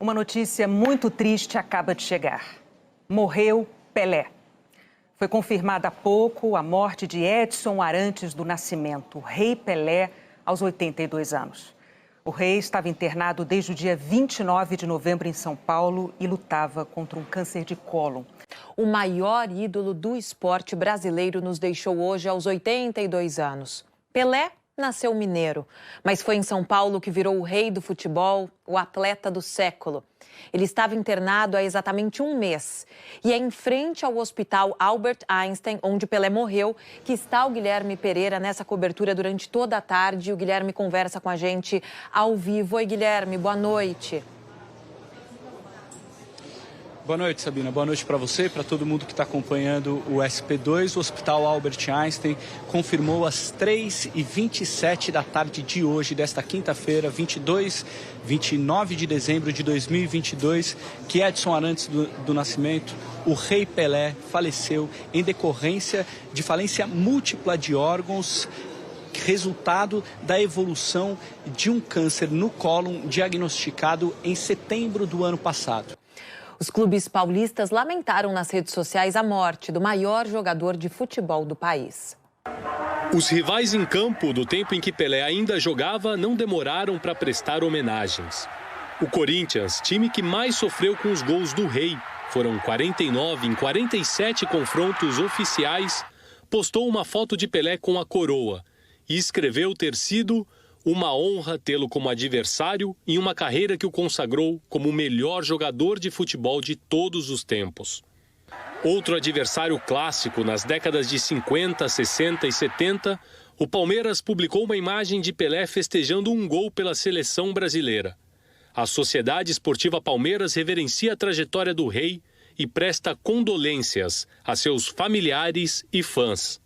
Uma notícia muito triste acaba de chegar. Morreu Pelé. Foi confirmada há pouco a morte de Edson Arantes do Nascimento, o Rei Pelé, aos 82 anos. O rei estava internado desde o dia 29 de novembro em São Paulo e lutava contra um câncer de cólon. O maior ídolo do esporte brasileiro nos deixou hoje aos 82 anos. Pelé nasceu mineiro, mas foi em São Paulo que virou o rei do futebol, o atleta do século. Ele estava internado há exatamente um mês. E é em frente ao Hospital Albert Einstein, onde Pelé morreu, que está o Guilherme Pereira nessa cobertura durante toda a tarde. O Guilherme conversa com a gente ao vivo. Oi, Guilherme, boa noite. Boa noite, Sabina. Boa noite para você, para todo mundo que está acompanhando o SP2. O Hospital Albert Einstein confirmou às 3h27 da tarde de hoje, desta quinta-feira, 29 de dezembro de 2022, que Edson Arantes do Nascimento, o Rei Pelé, faleceu em decorrência de falência múltipla de órgãos, resultado da evolução de um câncer no cólon diagnosticado em setembro do ano passado. Os clubes paulistas lamentaram nas redes sociais a morte do maior jogador de futebol do país. Os rivais em campo, do tempo em que Pelé ainda jogava, não demoraram para prestar homenagens. O Corinthians, time que mais sofreu com os gols do Rei, foram 49 em 47 confrontos oficiais, postou uma foto de Pelé com a coroa e escreveu ter sido uma honra tê-lo como adversário em uma carreira que o consagrou como o melhor jogador de futebol de todos os tempos. Outro adversário clássico nas décadas de 50, 60 e 70, o Palmeiras publicou uma imagem de Pelé festejando um gol pela seleção brasileira. A Sociedade Esportiva Palmeiras reverencia a trajetória do rei e presta condolências a seus familiares e fãs.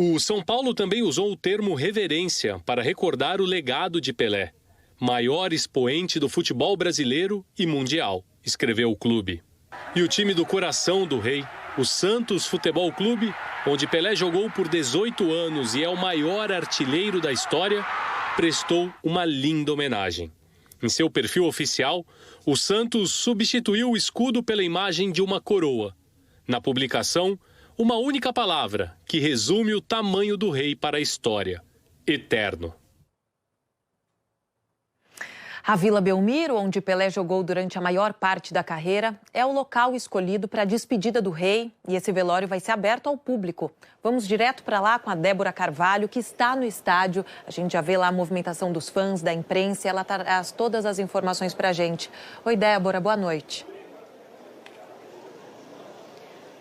O São Paulo também usou o termo reverência para recordar o legado de Pelé, maior expoente do futebol brasileiro e mundial, escreveu o clube. E o time do coração do rei, o Santos Futebol Clube, onde Pelé jogou por 18 anos e é o maior artilheiro da história, prestou uma linda homenagem. Em seu perfil oficial, o Santos substituiu o escudo pela imagem de uma coroa. Na publicação, uma única palavra que resume o tamanho do rei para a história: eterno. A Vila Belmiro, onde Pelé jogou durante a maior parte da carreira, é o local escolhido para a despedida do rei e esse velório vai ser aberto ao público. Vamos direto para lá com a Débora Carvalho, que está no estádio. A gente já vê lá a movimentação dos fãs, da imprensa, e ela traz todas as informações para a gente. Oi, Débora, boa noite.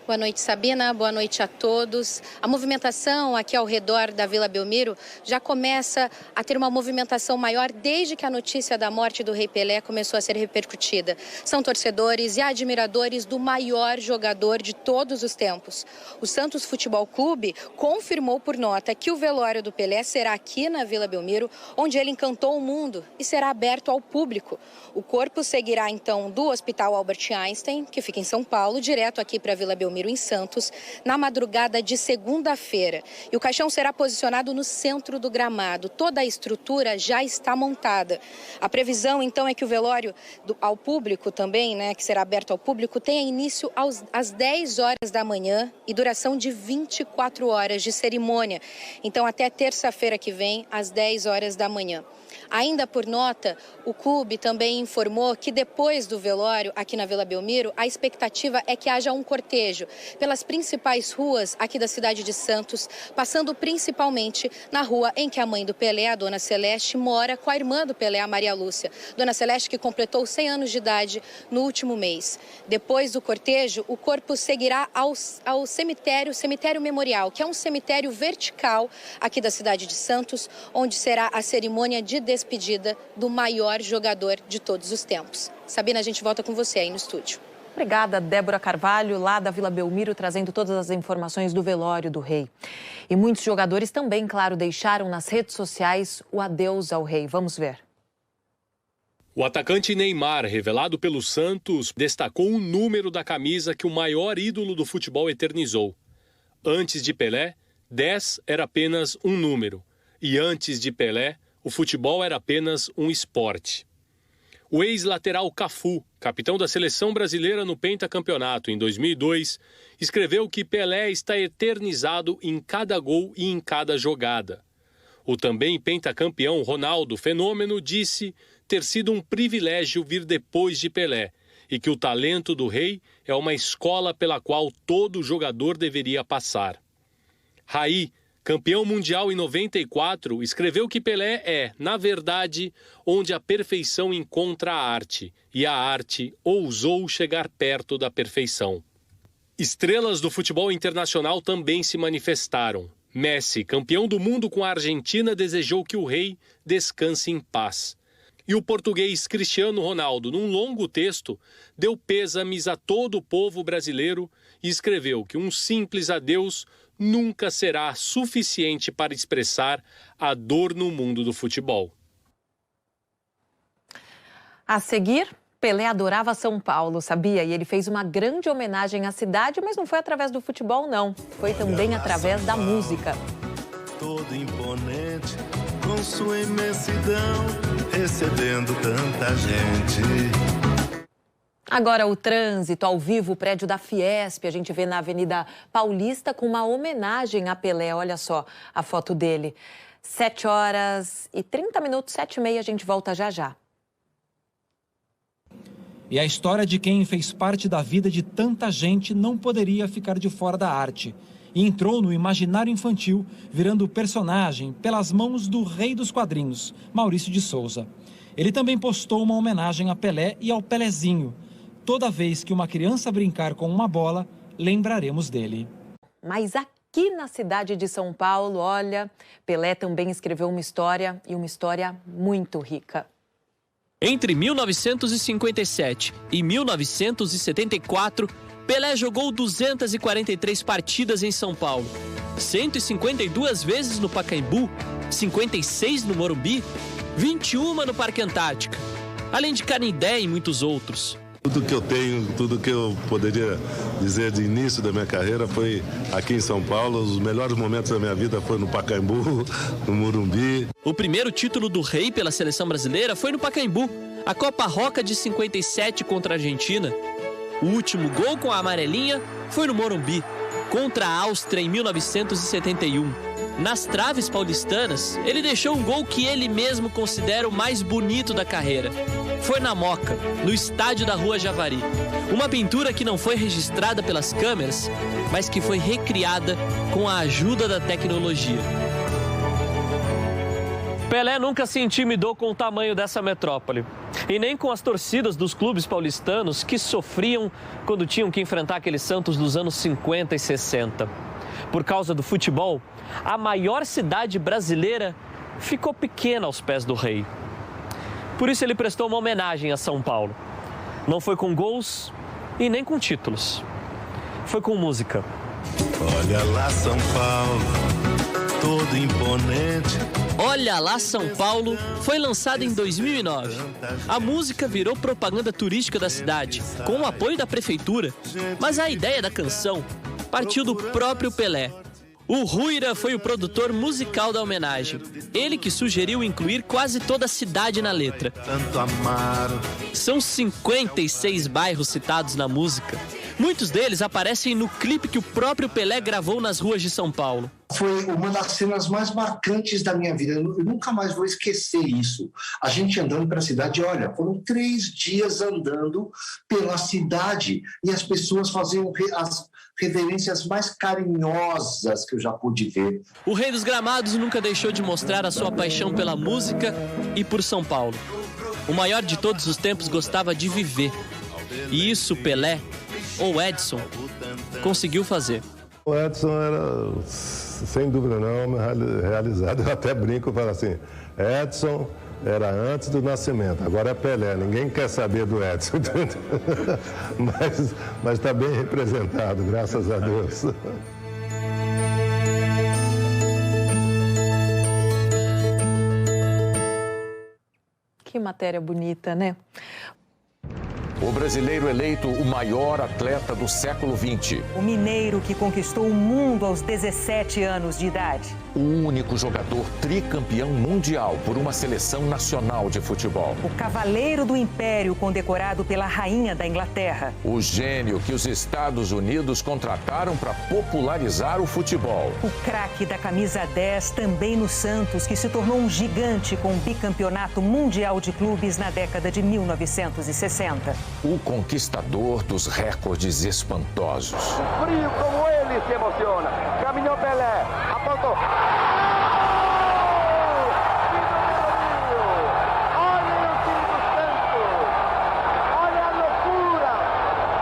Boa noite, Sabina. Boa noite a todos. A movimentação aqui ao redor da Vila Belmiro já começa a ter uma movimentação maior desde que a notícia da morte do Rei Pelé começou a ser repercutida. São torcedores e admiradores do maior jogador de todos os tempos. O Santos Futebol Clube confirmou por nota que o velório do Pelé será aqui na Vila Belmiro, onde ele encantou o mundo e será aberto ao público. O corpo seguirá então do Hospital Albert Einstein, que fica em São Paulo, direto aqui para a Vila Belmiro, em Santos, na madrugada de segunda-feira. E o caixão será posicionado no centro do gramado. Toda a estrutura já está montada. A previsão, então, é que o velório ao público também, que será aberto ao público, tenha início às 10 horas da manhã e duração de 24 horas de cerimônia. Então, até terça-feira que vem, às 10 horas da manhã. Ainda por nota, o clube também informou que depois do velório aqui na Vila Belmiro, a expectativa é que haja um cortejo pelas principais ruas aqui da cidade de Santos, passando principalmente na rua em que a mãe do Pelé, a Dona Celeste, mora com a irmã do Pelé, a Maria Lúcia. Dona Celeste, que completou 100 anos de idade no último mês. Depois do cortejo, o corpo seguirá ao cemitério Memorial, que é um cemitério vertical aqui da cidade de Santos, onde será a cerimônia de despedida do maior jogador de todos os tempos. Sabina, a gente volta com você aí no estúdio. Obrigada, Débora Carvalho, lá da Vila Belmiro, trazendo todas as informações do velório do rei. E muitos jogadores também, claro, deixaram nas redes sociais o adeus ao rei. Vamos ver. O atacante Neymar, revelado pelo Santos, destacou o número da camisa que o maior ídolo do futebol eternizou. Antes de Pelé, 10 era apenas um número. E antes de Pelé, o futebol era apenas um esporte. O ex-lateral Cafu, capitão da seleção brasileira no pentacampeonato em 2002, escreveu que Pelé está eternizado em cada gol e em cada jogada. O também pentacampeão Ronaldo Fenômeno disse ter sido um privilégio vir depois de Pelé e que o talento do rei é uma escola pela qual todo jogador deveria passar. Raí, campeão mundial em 94, escreveu que Pelé é, na verdade, onde a perfeição encontra a arte, e a arte ousou chegar perto da perfeição. Estrelas do futebol internacional também se manifestaram. Messi, campeão do mundo com a Argentina, desejou que o rei descanse em paz. E o português Cristiano Ronaldo, num longo texto, deu pêsames a todo o povo brasileiro e escreveu que um simples adeus nunca será suficiente para expressar a dor no mundo do futebol. A seguir, Pelé adorava São Paulo, sabia? E ele fez uma grande homenagem à cidade, mas não foi através do futebol, não. Foi também através da música. Todo imponente, com sua imensidão, recebendo tanta gente. Agora o trânsito ao vivo, o prédio da Fiesp, a gente vê na Avenida Paulista com uma homenagem a Pelé, olha só a foto dele. 7h30, 7h30, a gente volta já já. E a história de quem fez parte da vida de tanta gente não poderia ficar de fora da arte. E entrou no imaginário infantil, virando personagem pelas mãos do rei dos quadrinhos, Maurício de Souza. Ele também postou uma homenagem a Pelé e ao Pelézinho. Toda vez que uma criança brincar com uma bola, lembraremos dele. Mas aqui na cidade de São Paulo, olha, Pelé também escreveu uma história, e uma história muito rica. Entre 1957 e 1974, Pelé jogou 243 partidas em São Paulo, 152 vezes no Pacaembu, 56 no Morumbi, 21 no Parque Antártica, além de Canindé e muitos outros. Tudo que eu tenho, tudo que eu poderia dizer de início da minha carreira foi aqui em São Paulo. Os melhores momentos da minha vida foram no Pacaembu, no Morumbi. O primeiro título do Rei pela seleção brasileira foi no Pacaembu, a Copa Roca de 57 contra a Argentina. O último gol com a amarelinha foi no Morumbi, contra a Áustria em 1971. Nas traves paulistanas, ele deixou um gol que ele mesmo considera o mais bonito da carreira. Foi na Moca, no estádio da Rua Javari. Uma pintura que não foi registrada pelas câmeras, mas que foi recriada com a ajuda da tecnologia. Pelé nunca se intimidou com o tamanho dessa metrópole. E nem com as torcidas dos clubes paulistanos que sofriam quando tinham que enfrentar aqueles Santos dos anos 50 e 60. Por causa do futebol, a maior cidade brasileira ficou pequena aos pés do rei. Por isso ele prestou uma homenagem a São Paulo. Não foi com gols e nem com títulos. Foi com música. Olha lá São Paulo, todo imponente. Olha lá São Paulo foi lançada em 2009. A música virou propaganda turística da cidade, com o apoio da prefeitura. Mas a ideia da canção partiu do próprio Pelé. O Ruira foi o produtor musical da homenagem. Ele que sugeriu incluir quase toda a cidade na letra. Tanto amaram. São 56 bairros citados na música. Muitos deles aparecem no clipe que o próprio Pelé gravou nas ruas de São Paulo. Foi uma das cenas mais marcantes da minha vida. Eu nunca mais vou esquecer isso. A gente andando pela cidade, olha, foram 3 dias andando pela cidade e as pessoas faziam as reverências mais carinhosas que eu já pude ver. O Rei dos Gramados nunca deixou de mostrar a sua paixão pela música e por São Paulo. O maior de todos os tempos gostava de viver. E isso Pelé, ou Edson, conseguiu fazer. O Edson era, sem dúvida nenhuma, realizado. Eu até brinco e falo assim, Edson era antes do nascimento, agora é Pelé. Ninguém quer saber do Edson, mas está bem representado, graças a Deus. Que matéria bonita, né? O brasileiro eleito o maior atleta do século XX. O mineiro que conquistou o mundo aos 17 anos de idade. O único jogador tricampeão mundial por uma seleção nacional de futebol. O cavaleiro do império condecorado pela rainha da Inglaterra. O gênio que os Estados Unidos contrataram para popularizar o futebol. O craque da camisa 10 também no Santos, que se tornou um gigante com o bicampeonato mundial de clubes na década de 1960. O conquistador dos recordes espantosos. Frio como ele se emociona. Caminhou Pelé, apontou. Olhem o time do Santos. Olha a loucura.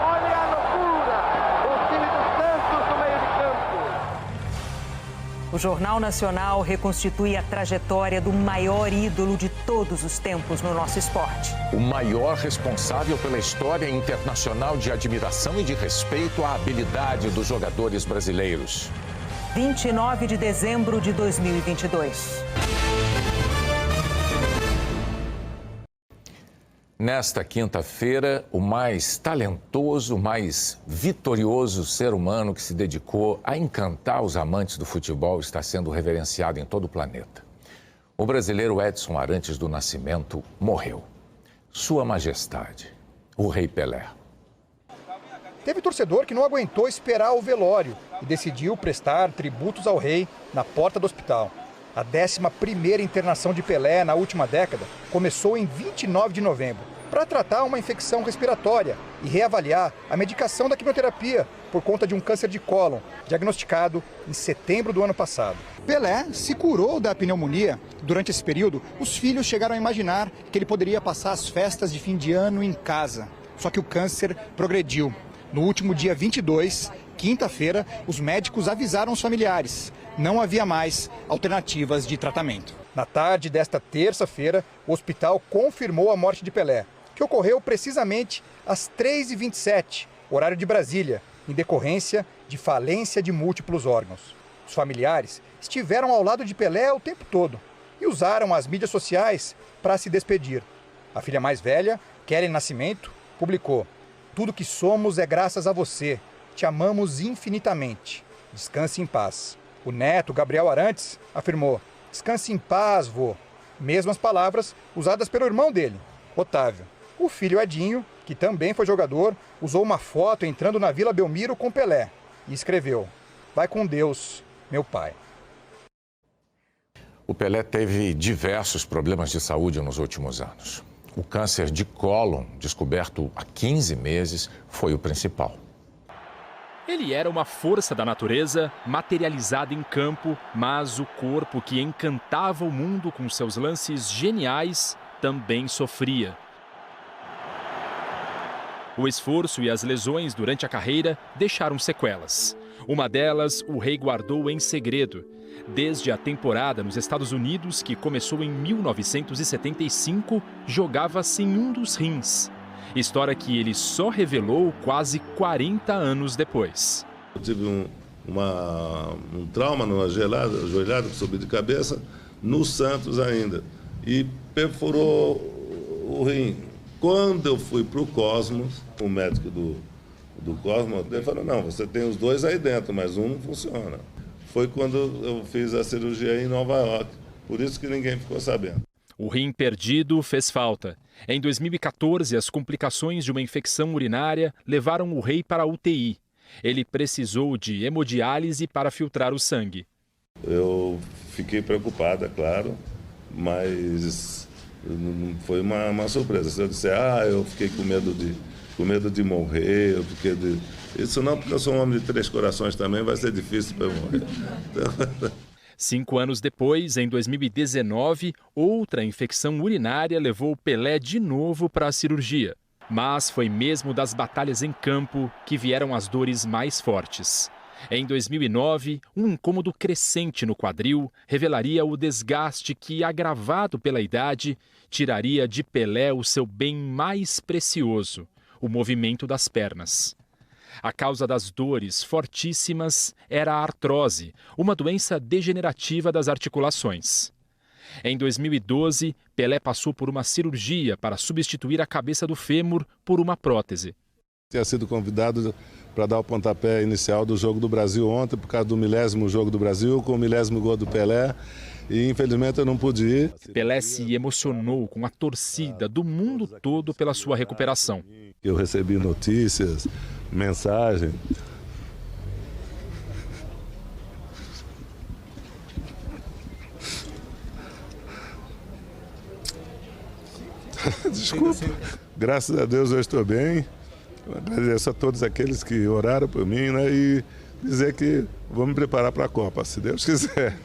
Olha a loucura. O time do Santos no meio de campo. O Jornal Nacional reconstitui a trajetória do maior ídolo de todos os tempos no nosso esporte. O maior responsável pela história internacional de admiração e de respeito à habilidade dos jogadores brasileiros. 29 de dezembro de 2022. Nesta quinta-feira, o mais talentoso, mais vitorioso ser humano que se dedicou a encantar os amantes do futebol está sendo reverenciado em todo o planeta. O brasileiro Edson Arantes do Nascimento morreu. Sua Majestade, o Rei Pelé. Teve torcedor que não aguentou esperar o velório e decidiu prestar tributos ao rei na porta do hospital. A 11ª internação de Pelé na última década começou em 29 de novembro para tratar uma infecção respiratória e reavaliar a medicação da quimioterapia por conta de um câncer de cólon, diagnosticado em setembro do ano passado. Pelé se curou da pneumonia. Durante esse período, os filhos chegaram a imaginar que ele poderia passar as festas de fim de ano em casa. Só que o câncer progrediu. No último dia 22, quinta-feira, os médicos avisaram os familiares. Não havia mais alternativas de tratamento. Na tarde desta terça-feira, o hospital confirmou a morte de Pelé, que ocorreu precisamente às 3h27, horário de Brasília, em decorrência de falência de múltiplos órgãos. Os familiares estiveram ao lado de Pelé o tempo todo e usaram as mídias sociais para se despedir. A filha mais velha, Kelly Nascimento, publicou: "Tudo que somos é graças a você. Te amamos infinitamente. Descanse em paz." O neto, Gabriel Arantes, afirmou: "Descanse em paz, vô." Mesmas palavras usadas pelo irmão dele, Otávio. O filho Edinho, que também foi jogador, usou uma foto entrando na Vila Belmiro com Pelé e escreveu: "Vai com Deus, meu pai." O Pelé teve diversos problemas de saúde nos últimos anos. O câncer de cólon, descoberto há 15 meses, foi o principal. Ele era uma força da natureza, materializada em campo, mas o corpo que encantava o mundo com seus lances geniais também sofria. O esforço e as lesões durante a carreira deixaram sequelas. Uma delas, o rei guardou em segredo. Desde a temporada nos Estados Unidos, que começou em 1975, jogava sem um dos rins. História que ele só revelou quase 40 anos depois. Eu tive um trauma numa ajoelhada que subi de cabeça, no Santos ainda, e perfurou o rim. Quando eu fui para o Cosmos, o médico do Cosmos, ele falou: "Não, você tem os dois aí dentro, mas um não funciona." Foi quando eu fiz a cirurgia em Nova York, por isso que ninguém ficou sabendo. O rim perdido fez falta. Em 2014, as complicações de uma infecção urinária levaram o rei para a UTI. Ele precisou de hemodiálise para filtrar o sangue. Eu fiquei preocupada, claro, mas foi uma surpresa. Se eu disser: eu fiquei com medo de morrer, eu fiquei de... Isso não, porque eu sou um homem de 3 corações também, vai ser difícil para eu morrer. 5 anos depois, em 2019, outra infecção urinária levou Pelé de novo para a cirurgia. Mas foi mesmo das batalhas em campo que vieram as dores mais fortes. Em 2009, um incômodo crescente no quadril revelaria o desgaste que, agravado pela idade, tiraria de Pelé o seu bem mais precioso, o movimento das pernas. A causa das dores fortíssimas era a artrose, uma doença degenerativa das articulações. Em 2012, Pelé passou por uma cirurgia para substituir a cabeça do fêmur por uma prótese. Tinha sido convidado para dar o pontapé inicial do Jogo do Brasil ontem, por causa do 1000º Jogo do Brasil, com o 1000º gol do Pelé, e infelizmente eu não pude ir. Pelé se emocionou com a torcida do mundo todo pela sua recuperação. Eu recebi notícias, mensagens. Desculpa, graças a Deus eu estou bem. Eu agradeço a todos aqueles que oraram por mim, né, e dizer que vou me preparar para a Copa, se Deus quiser.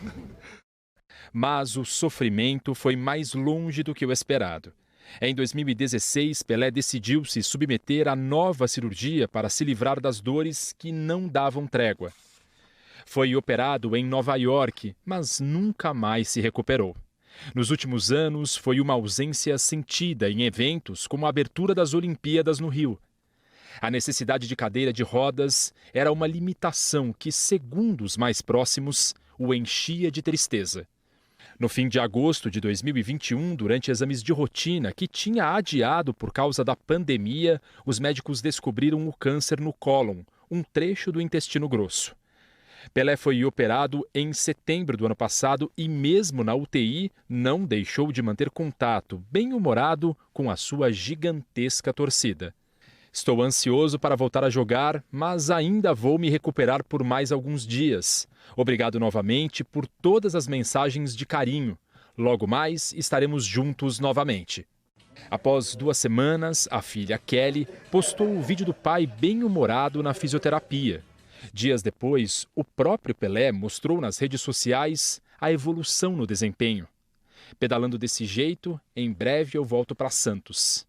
Mas o sofrimento foi mais longe do que o esperado. Em 2016, Pelé decidiu se submeter a nova cirurgia para se livrar das dores que não davam trégua. Foi operado em Nova York, mas nunca mais se recuperou. Nos últimos anos, foi uma ausência sentida em eventos como a abertura das Olimpíadas no Rio. A necessidade de cadeira de rodas era uma limitação que, segundo os mais próximos, o enchia de tristeza. No fim de agosto de 2021, durante exames de rotina que tinha adiado por causa da pandemia, os médicos descobriram o câncer no cólon, um trecho do intestino grosso. Pelé foi operado em setembro do ano passado e, mesmo na UTI, não deixou de manter contato, bem-humorado, com a sua gigantesca torcida. Estou ansioso para voltar a jogar, mas ainda vou me recuperar por mais alguns dias. Obrigado novamente por todas as mensagens de carinho. Logo mais estaremos juntos novamente. Após 2 semanas, a filha Kelly postou o vídeo do pai bem-humorado na fisioterapia. Dias depois, o próprio Pelé mostrou nas redes sociais a evolução no desempenho. Pedalando desse jeito, em breve eu volto para Santos.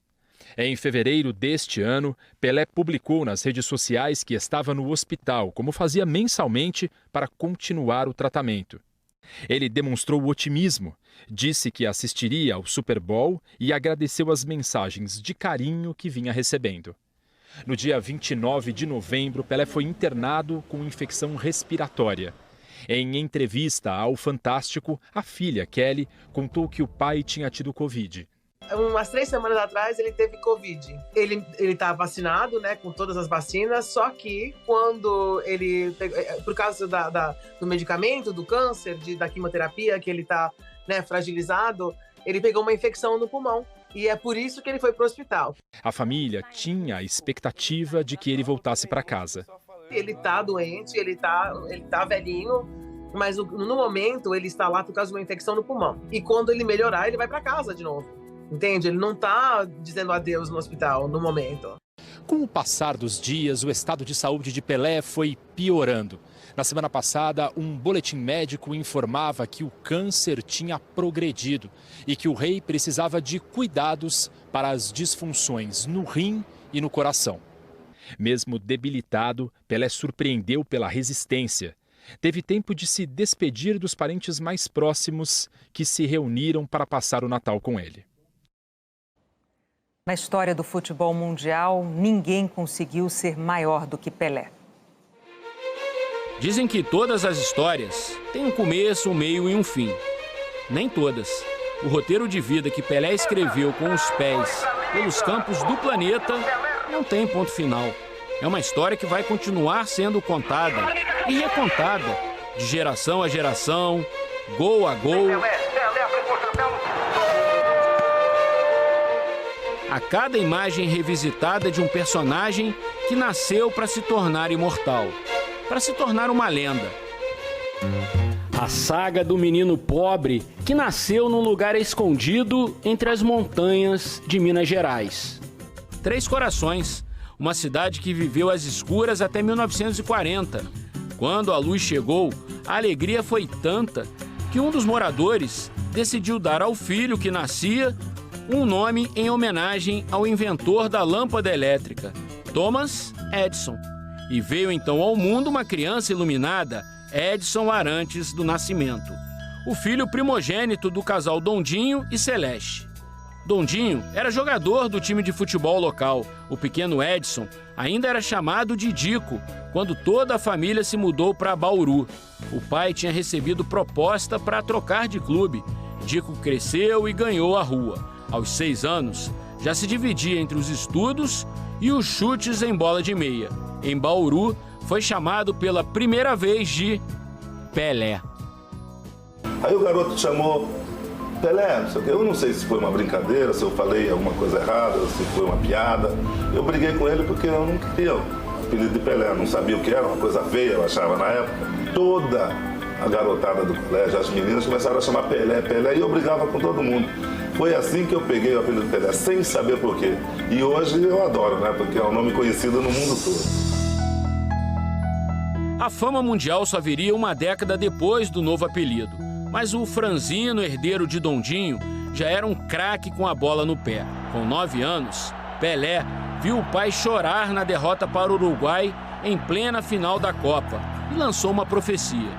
Em fevereiro deste ano, Pelé publicou nas redes sociais que estava no hospital, como fazia mensalmente, para continuar o tratamento. Ele demonstrou otimismo, disse que assistiria ao Super Bowl e agradeceu as mensagens de carinho que vinha recebendo. No dia 29 de novembro, Pelé foi internado com infecção respiratória. Em entrevista ao Fantástico, a filha, Kelly, contou que o pai tinha tido Covid. Umas 3 semanas atrás ele teve Covid. Ele tá vacinado, né, com todas as vacinas, só que quando ele, por causa do medicamento, do câncer, da quimioterapia, que ele tá, né, fragilizado, ele pegou uma infecção no pulmão. E é por isso que ele foi para o hospital. A família tinha a expectativa de que ele voltasse para casa. Ele tá doente, ele tá velhinho, mas no momento ele está lá por causa de uma infecção no pulmão. E quando ele melhorar, ele vai para casa de novo. Entende? Ele não está dizendo adeus no hospital no momento. Com o passar dos dias, o estado de saúde de Pelé foi piorando. Na semana passada, um boletim médico informava que o câncer tinha progredido e que o rei precisava de cuidados para as disfunções no rim e no coração. Mesmo debilitado, Pelé surpreendeu pela resistência. Teve tempo de se despedir dos parentes mais próximos que se reuniram para passar o Natal com ele. Na história do futebol mundial, ninguém conseguiu ser maior do que Pelé. Dizem que todas as histórias têm um começo, um meio e um fim. Nem todas. O roteiro de vida que Pelé escreveu com os pés pelos campos do planeta não tem ponto final. É uma história que vai continuar sendo contada e recontada, de geração a geração, gol a gol. A cada imagem revisitada de um personagem que nasceu para se tornar imortal, para se tornar uma lenda. A saga do menino pobre que nasceu num lugar escondido entre as montanhas de Minas Gerais. Três Corações, uma cidade que viveu às escuras até 1940. Quando a luz chegou, a alegria foi tanta que um dos moradores decidiu dar ao filho que nascia um nome em homenagem ao inventor da lâmpada elétrica, Thomas Edison. E veio então ao mundo uma criança iluminada, Edson Arantes do Nascimento, o filho primogênito do casal Dondinho e Celeste. Dondinho era jogador do time de futebol local. O pequeno Edson ainda era chamado de Dico quando toda a família se mudou para Bauru. O pai tinha recebido proposta para trocar de clube Dico cresceu e ganhou a rua. Aos 6 anos, já se dividia entre os estudos e os chutes em bola de meia. Em Bauru, foi chamado pela primeira vez de Pelé. Aí o garoto chamou Pelé, não sei o quê. Eu não sei se foi uma brincadeira, se eu falei alguma coisa errada, se foi uma piada. Eu briguei com ele porque eu não queria o apelido de Pelé, eu não sabia o que era, uma coisa feia, eu achava na época. Toda a garotada do colégio, as meninas começaram a chamar Pelé, Pelé, e eu brigava com todo mundo. Foi assim que eu peguei o apelido de Pelé, sem saber por quê. E hoje eu adoro, né? Porque é um nome conhecido no mundo todo. A fama mundial só viria uma década depois do novo apelido. Mas o franzino, herdeiro de Dondinho, já era um craque com a bola no pé. Com 9 anos, Pelé viu o pai chorar na derrota para o Uruguai em plena final da Copa e lançou uma profecia.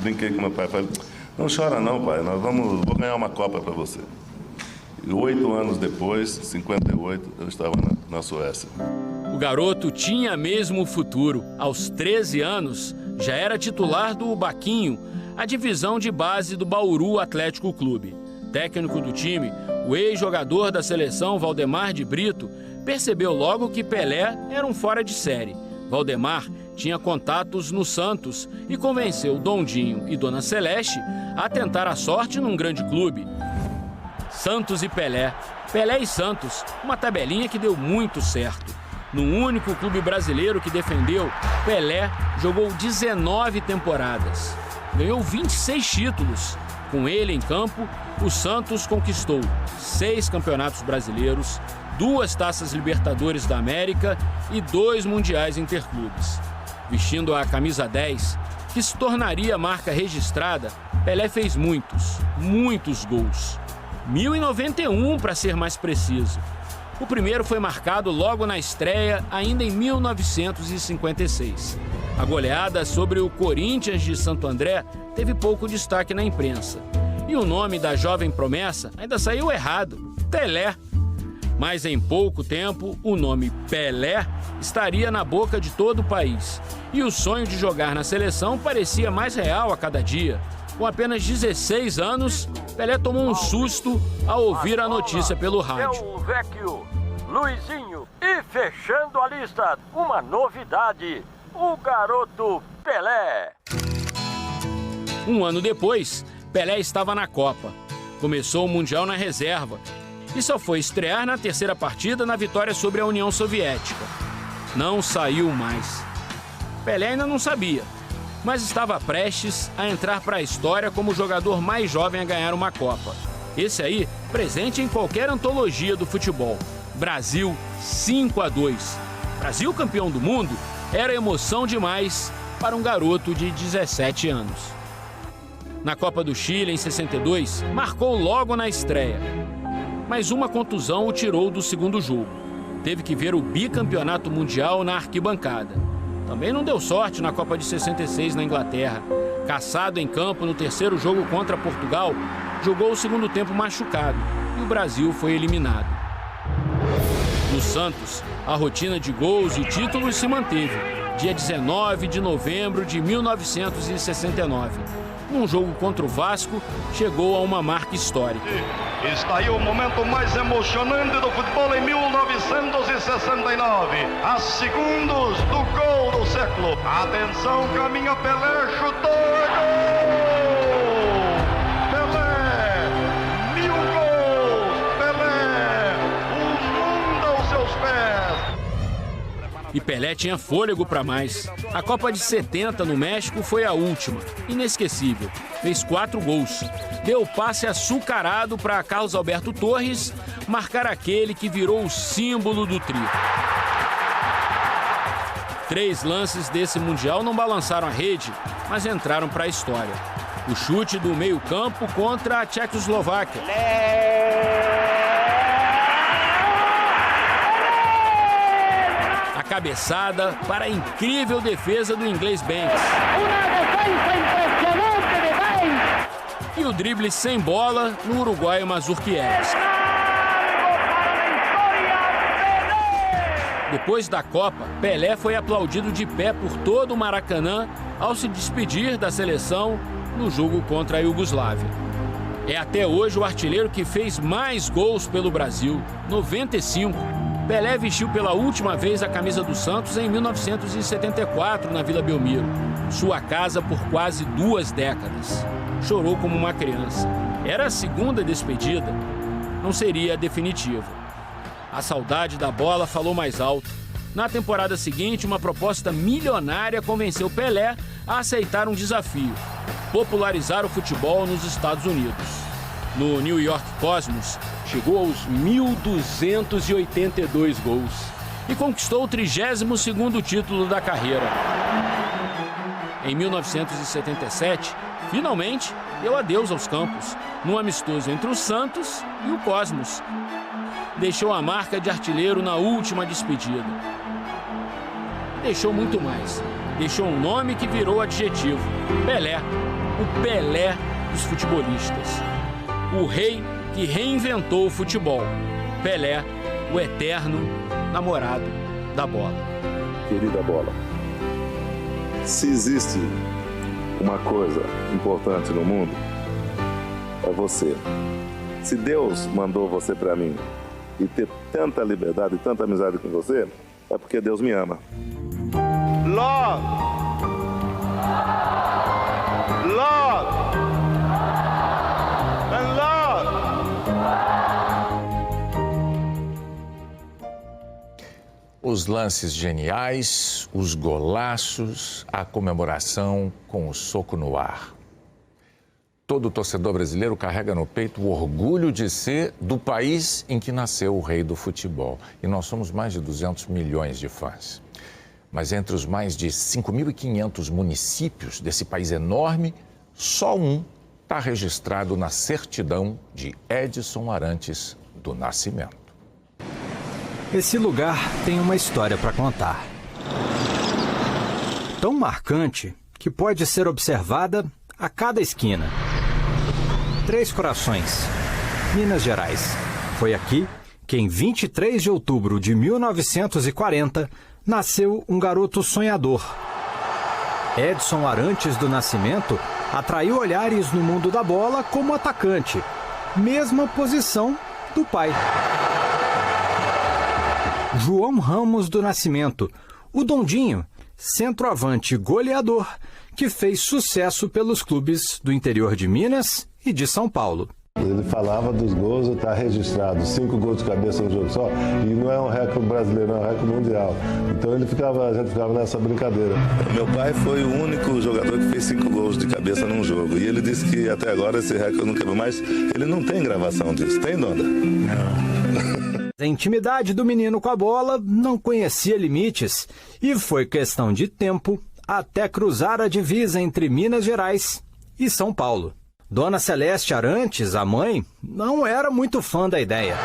Brinquei com meu pai, falei, não chora não, pai, vou ganhar uma Copa para você. E 8 anos depois, 58, eu estava na Suécia. O garoto tinha mesmo futuro. Aos 13 anos, já era titular do Baquinho, a divisão de base do Bauru Atlético Clube. Técnico do time, o ex-jogador da seleção Valdemar de Brito percebeu logo que Pelé era um fora de série. Valdemar tinha contatos no Santos e convenceu Dondinho e Dona Celeste a tentar a sorte num grande clube. Santos e Pelé, Pelé e Santos, uma tabelinha que deu muito certo. No único clube brasileiro que defendeu, Pelé jogou 19 temporadas. Ganhou 26 títulos. Com ele em campo, o Santos conquistou 6 campeonatos brasileiros, 2 taças Libertadores da América e 2 mundiais interclubes. Vestindo a camisa 10, que se tornaria marca registrada, Pelé fez muitos gols. 1091 para ser mais preciso. O primeiro foi marcado logo na estreia, ainda em 1956. A goleada sobre o Corinthians de Santo André teve pouco destaque na imprensa. E o nome da jovem promessa ainda saiu errado, Pelé. Mas em pouco tempo, o nome Pelé estaria na boca de todo o país. E o sonho de jogar na seleção parecia mais real a cada dia. Com apenas 16 anos, Pelé tomou um susto ao ouvir a notícia pelo rádio. O Vecchio, Luizinho, e fechando a lista, uma novidade, o garoto Pelé. Um ano depois, Pelé estava na Copa. Começou o Mundial na reserva e só foi estrear na terceira partida na vitória sobre a União Soviética. Não saiu mais. Pelé ainda não sabia, mas estava prestes a entrar para a história como o jogador mais jovem a ganhar uma Copa. Esse aí, presente em qualquer antologia do futebol. Brasil 5-2. Brasil campeão do mundo era emoção demais para um garoto de 17 anos. Na Copa do Chile, em 62, marcou logo na estreia. Mas uma contusão o tirou do segundo jogo. Teve que ver o bicampeonato mundial na arquibancada. Também não deu sorte na Copa de 66 na Inglaterra. Caçado em campo no terceiro jogo contra Portugal, jogou o segundo tempo machucado e o Brasil foi eliminado. No Santos, a rotina de gols e títulos se manteve. Dia 19 de novembro de 1969. Num jogo contra o Vasco, chegou a uma marca histórica. Está aí o momento mais emocionante do futebol em 1969. A segundos do gol do século. Atenção, caminha Pelé, chutou, é gol! Pelé, 1000 gols! Pelé, o mundo aos seus pés! E Pelé tinha fôlego para mais. A Copa de 70 no México foi a última, inesquecível. Fez 4 gols. Deu passe açucarado para Carlos Alberto Torres marcar aquele que virou o símbolo do tri. 3 lances desse Mundial não balançaram a rede, mas entraram para a história. O chute do meio-campo contra a Tchecoslováquia. A cabeçada para a incrível defesa do inglês Banks. E o drible sem bola no uruguaio Mazurkiewicz. Depois da Copa, Pelé foi aplaudido de pé por todo o Maracanã ao se despedir da seleção no jogo contra a Iugoslávia. É até hoje o artilheiro que fez mais gols pelo Brasil, 95. Pelé vestiu pela última vez a camisa do Santos em 1974, na Vila Belmiro, sua casa por quase 2 décadas. Chorou como uma criança. Era a segunda despedida, não seria a definitiva. A saudade da bola falou mais alto. Na temporada seguinte, uma proposta milionária convenceu Pelé a aceitar um desafio: popularizar o futebol nos Estados Unidos. No New York Cosmos, chegou aos 1.282 gols e conquistou o 32º título da carreira. Em 1977, finalmente deu adeus aos campos, num amistoso entre o Santos e o Cosmos. Deixou a marca de artilheiro na última despedida. Deixou muito mais. Deixou um nome que virou adjetivo: Pelé, o Pelé dos futebolistas. O rei que reinventou o futebol. Pelé, o eterno namorado da bola. Querida bola, se existe uma coisa importante no mundo, é você. Se Deus mandou você para mim e ter tanta liberdade e tanta amizade com você, é porque Deus me ama. Love! Love! And love! Os lances geniais, os golaços, a comemoração com o soco no ar. Todo torcedor brasileiro carrega no peito o orgulho de ser do país em que nasceu o rei do futebol. E nós somos mais de 200 milhões de fãs. Mas entre os mais de 5.500 municípios desse país enorme, só um está registrado na certidão de Edson Arantes do Nascimento. Esse lugar tem uma história para contar. Tão marcante que pode ser observada a cada esquina. Três Corações, Minas Gerais. Foi aqui que, em 23 de outubro de 1940, nasceu um garoto sonhador. Edson Arantes do Nascimento atraiu olhares no mundo da bola como atacante, mesma posição do pai. João Ramos do Nascimento, o Dondinho, centroavante goleador, que fez sucesso pelos clubes do interior de Minas e de São Paulo. Ele falava dos gols, está registrado 5 gols de cabeça no jogo só, e não é um recorde brasileiro, é um recorde mundial. Então a gente ficava nessa brincadeira. Meu pai foi o único jogador que fez 5 gols de cabeça num jogo, e ele disse que até agora esse recorde não quebrou, mas ele não tem gravação disso, tem, Donda? Não. A intimidade do menino com a bola não conhecia limites, e foi questão de tempo até cruzar a divisa entre Minas Gerais e São Paulo. Dona Celeste Arantes, a mãe, não era muito fã da ideia.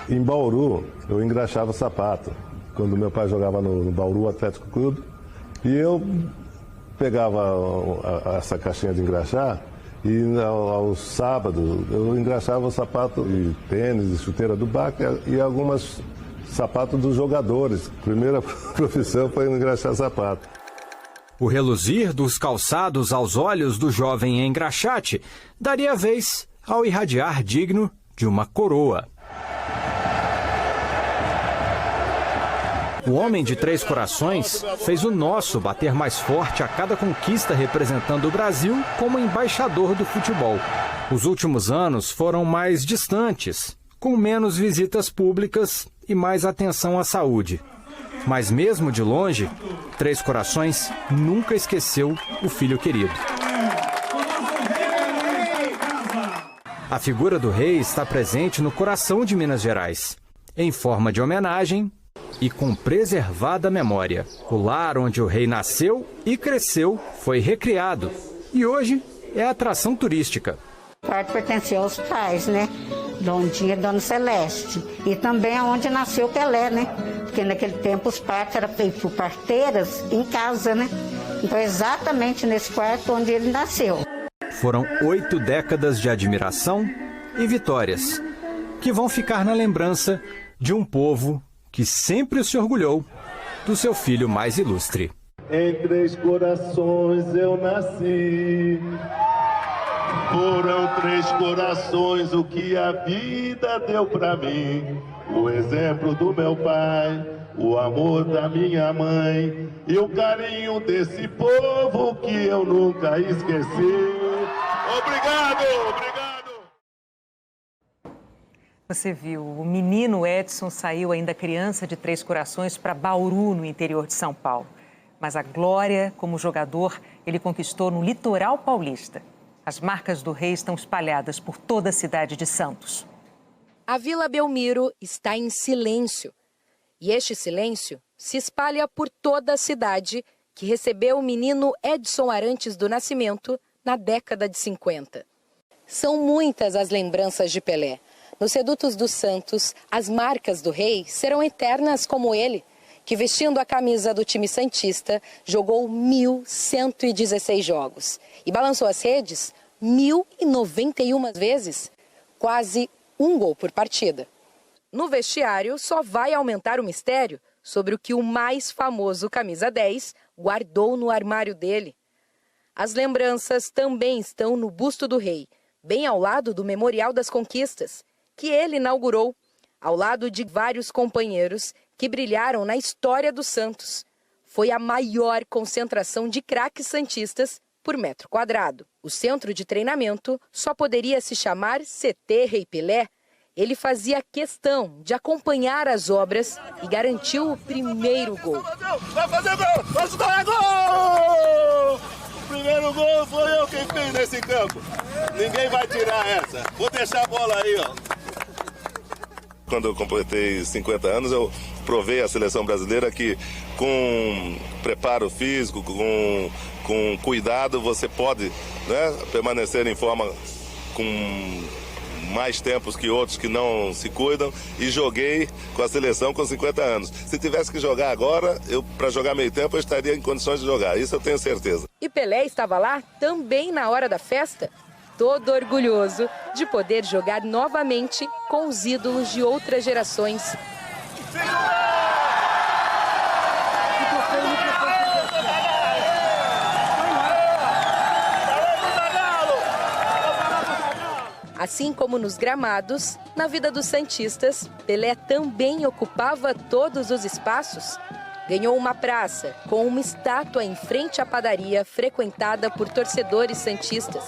Em Bauru, eu engraxava sapato, quando meu pai jogava no Bauru Atlético Clube, e eu pegava essa caixinha de engraxar, e aos sábados eu engraxava o sapato e tênis, e chuteira do Baca e algumas sapatos dos jogadores. A primeira profissão foi engraxar sapato. O reluzir dos calçados aos olhos do jovem engraxate daria vez ao irradiar digno de uma coroa. O homem de Três Corações fez o nosso bater mais forte a cada conquista representando o Brasil como embaixador do futebol. Os últimos anos foram mais distantes, com menos visitas públicas e mais atenção à saúde. Mas mesmo de longe, Três Corações nunca esqueceu o filho querido. A figura do rei está presente no coração de Minas Gerais, em forma de homenagem e com preservada memória. O lar onde o rei nasceu e cresceu foi recriado e hoje é atração turística. O quarto pertenceu aos pais, né? Dondinha e Dona Celeste. E também é onde nasceu Pelé, né? Porque naquele tempo os partos eram feitos por parteiras em casa, né? Então é exatamente nesse quarto onde ele nasceu. Foram 8 décadas de admiração e vitórias, que vão ficar na lembrança de um povo que sempre se orgulhou do seu filho mais ilustre. em 3 corações eu nasci. Foram 3 corações o que a vida deu pra mim. O exemplo do meu pai, o amor da minha mãe e o carinho desse povo que eu nunca esqueci. Obrigado, obrigado. Você viu, o menino Edson saiu ainda criança de 3 corações para Bauru, no interior de São Paulo. Mas a glória como jogador ele conquistou no litoral paulista. As marcas do rei estão espalhadas por toda a cidade de Santos. A Vila Belmiro está em silêncio. E este silêncio se espalha por toda a cidade que recebeu o menino Edson Arantes do Nascimento na década de 50. São muitas as lembranças de Pelé. Nos redutos dos Santos, as marcas do rei serão eternas como ele, que vestindo a camisa do time santista, jogou 1.116 jogos e balançou as redes 1.091 vezes, quase 1 gol por partida. No vestiário, só vai aumentar o mistério sobre o que o mais famoso camisa 10 guardou no armário dele. As lembranças também estão no busto do rei, bem ao lado do Memorial das Conquistas, que ele inaugurou, ao lado de vários companheiros que brilharam na história do Santos. Foi a maior concentração de craques santistas por metro quadrado. O centro de treinamento só poderia se chamar CT Rei Pelé. Ele fazia questão de acompanhar as obras e garantiu o primeiro gol. Vai fazer gol! Vai chutar gol! O primeiro gol foi eu quem fiz nesse campo. Ninguém vai tirar essa. Vou deixar a bola aí, ó. Quando eu completei 50 anos, eu provei à seleção brasileira que com preparo físico, com cuidado, você pode, né, permanecer em forma com mais tempos que outros que não se cuidam, e joguei com a seleção com 50 anos. Se tivesse que jogar agora, para jogar meio tempo, eu estaria em condições de jogar, isso eu tenho certeza. E Pelé estava lá também na hora da festa, todo orgulhoso de poder jogar novamente com os ídolos de outras gerações. Assim como nos gramados, na vida dos santistas, Pelé também ocupava todos os espaços. Ganhou uma praça com uma estátua em frente à padaria frequentada por torcedores santistas.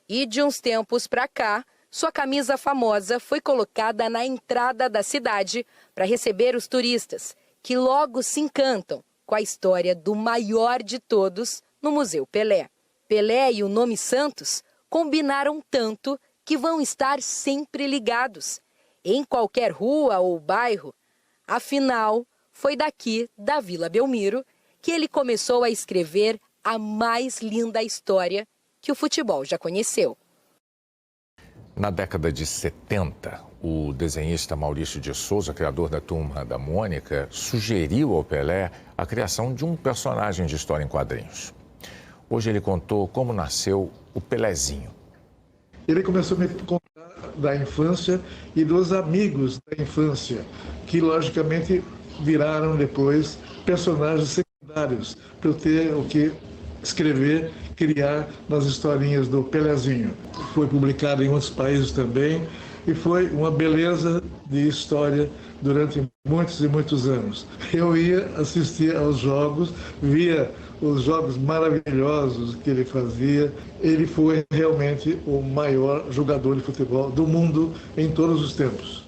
E de uns tempos para cá, sua camisa famosa foi colocada na entrada da cidade para receber os turistas, que logo se encantam com a história do maior de todos no Museu Pelé. Pelé e o nome Santos combinaram tanto que vão estar sempre ligados, em qualquer rua ou bairro. Afinal, foi daqui, da Vila Belmiro, que ele começou a escrever a mais linda história que o futebol já conheceu. Na década de 70, o desenhista Maurício de Souza, criador da Turma da Mônica, sugeriu ao Pelé a criação de um personagem de história em quadrinhos. Hoje ele contou como nasceu o Pelézinho. Ele começou a me contar da infância e dos amigos da infância, que logicamente viraram depois personagens secundários, para eu ter o que escrever, criar nas historinhas do Pelézinho. Foi publicado em outros países também e foi uma beleza de história durante muitos e muitos anos. Eu ia assistir aos jogos, via os jogos maravilhosos que ele fazia. Ele foi realmente o maior jogador de futebol do mundo em todos os tempos.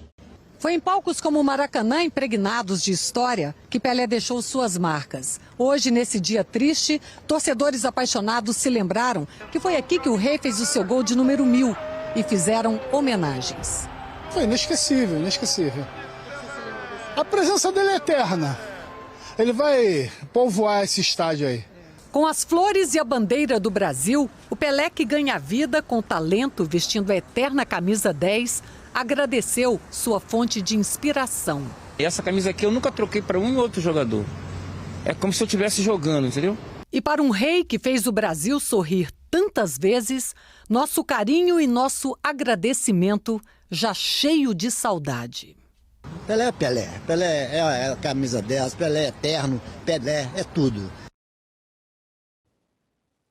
Foi em palcos como o Maracanã, impregnados de história, que Pelé deixou suas marcas. Hoje, nesse dia triste, torcedores apaixonados se lembraram que foi aqui que o rei fez o seu gol de número 1000 e fizeram homenagens. Foi inesquecível, inesquecível. A presença dele é eterna. Ele vai povoar esse estádio aí. Com as flores e a bandeira do Brasil, o Pelé, que ganha vida com talento vestindo a eterna camisa 10, agradeceu sua fonte de inspiração. Essa camisa aqui eu nunca troquei para um outro jogador. É como se eu estivesse jogando, entendeu? E para um rei que fez o Brasil sorrir tantas vezes, nosso carinho e nosso agradecimento já cheio de saudade. Pelé é Pelé. Pelé é a camisa 10, Pelé é eterno, Pelé é tudo.